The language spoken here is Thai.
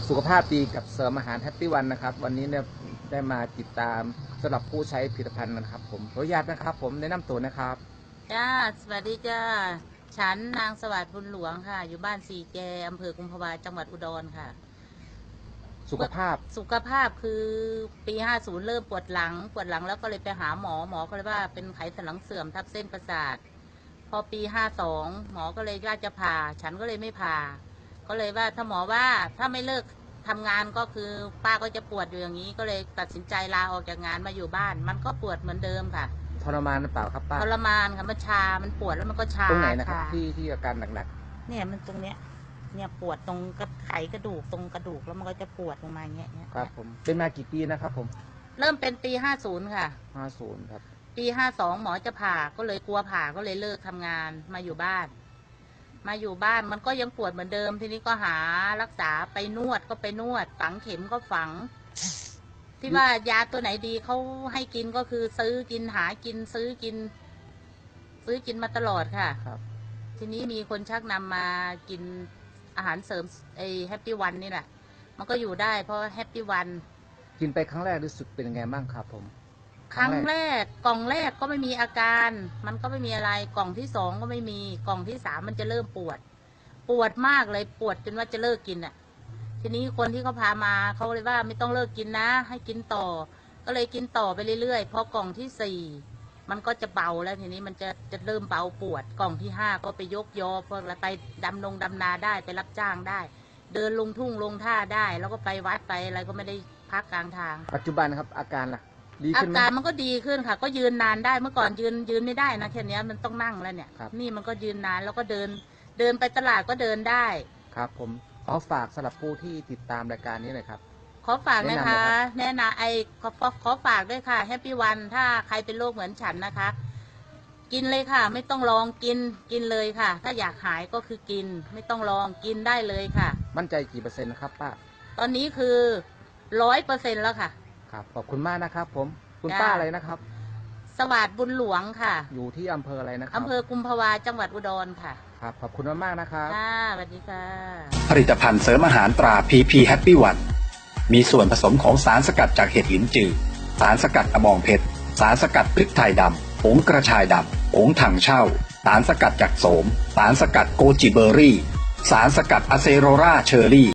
สุขภาพดีกับเสริมอาหารแฮปปี้วันนะครับวันนี้เนี่ยได้มาติดตามสำหรับผู้ใช้ผลิตภัณฑ์นะครับผมขออนุญาตนะครับผมแนะนำตัวนะครับจ้าสวัสดีจ้าฉันนางสวัสดิ์บุญหลวงค่ะอยู่บ้านสีแกอำเภอกุมภาวาจังหวัดอุดรค่ะสุขภาพคือปี50เริ่มปวดหลังแล้วก็เลยไปหาหมอก็เลยว่าเป็นไขสันหลังเสื่อมทับเส้นประสาทพอปี52หมอก็เลยว่าจะผ่าฉันก็เลยไม่ผ่าก็เลยว่าถ้าหมอว่าถ้าไม่เลิกทำงานก็คือป้าก็จะปวดอยู่อย่างนี้ก็เลยตัดสินใจลาออกจากงานมาอยู่บ้านมันก็ปวดเหมือนเดิมค่ะทรมานหรือเปล่าครับป้าทรมานค่ะมันชามันปวดแล้วมันก็ชาตรงไหนนะครับที่อาการหนักๆเนี่ยมันตรงเนี้ยเนี่ยปวดตรงไขกระดูกตรงกระดูกแล้วมันก็จะปวดลงมาอย่างเงี้ยครับผมเป็นมากี่ปีนะครับผมเริ่มเป็นปี50ค่ะ50ครับปี52หมอจะผ่าก็เลยกลัวผ่าก็เลยเลิกทำงานมาอยู่บ้านมันก็ยังปวดเหมือนเดิมทีนี้ก็หารักษาไปนวดก็ไปนวดฝังเข็มก็ฝังที่ว่ายาตัวไหนดีเขาให้กินก็คือซื้อกินหากินซื้อกินมาตลอดค่ะครับทีนี้มีคนชักนำมากินอาหารเสริมไอแฮปปี้วันนี่แหละมันก็อยู่ได้เพราะแฮปปี้วันกินไปครั้งแรกรู้สึกเป็นยังไงบ้างครับผมครั้งแรกกล่องแรกก็ไม่มีอาการมันก็ไม่มีอะไรกล่องที่2ก็ไม่มีกล่องที่3มันจะเริ่มปวดมากเลยปวดจนว่าจะเลิกกินอ่ะทีนี้คนที่เขาพามาเขาเลยว่าไม่ต้องเลิกกินนะให้กินต่อก็เลยกินต่อไปเรื่อยๆพอกล่องที่4มันก็จะเบาแล้วทีนี้มันจะเริ่มเบาปวดกล่องที่5ก็ไปยกยอพวกอะไรไปดำนาได้ไปรับจ้างได้เดินลงทุ่งลงท่าได้แล้วก็ไปวัดไปอะไรก็ไม่ได้พักกลางทางปัจจุบันนะครับอาการล่ะดีอาขึ้นไหมการมันก็ดีขึ้นค่ะก็ยืนนานได้เมื่อก่อนยืนไม่ได้นะแค่นี้มันต้องนั่งแล้วเนี่ยนี่มันก็ยืนนานแล้วก็เดินไปตลาดก็เดินได้ครับผมขอฝากสำหรับผู้ที่ติดตามรายการนี้หน่อยครับขอฝากนะคะแนะนำขอฝากด้วยค่ะแฮปปี้วันถ้าใครเป็นโรคเหมือนฉันนะคะกินเลยค่ะไม่ต้องลองกินเลยค่ะถ้าอยากหายก็คือกินไม่ต้องลองกินได้เลยค่ะมั่นใจกี่เปอร์เซ็นต์นะครับป้าตอนนี้คือ100%แล้วค่ะครับขอบคุณมากนะครับผมคุณป้าอะไรนะครับสวัสดิ์บุญหลวงค่ะอยู่ที่อำเภออะไรนะครับอำเภอกุมภาวาจังหวัดอุดรค่ะครับขอบคุณมากๆนะครับค่ะสวัสดีค่ะผลิตภัณฑ์เสริมอาหารตรา PP Happy One มีส่วนผสมของสารสกัดจากเห็ดหลินจือสารสกัดกระบองเพชรสารสกัดพริกไทยดำผงกระชายดำผงถังเช่าสารสกัดจากโสมสารสกัดโกจิเบอร์รี่สารสกัดอะเซโรราเชอร์รี่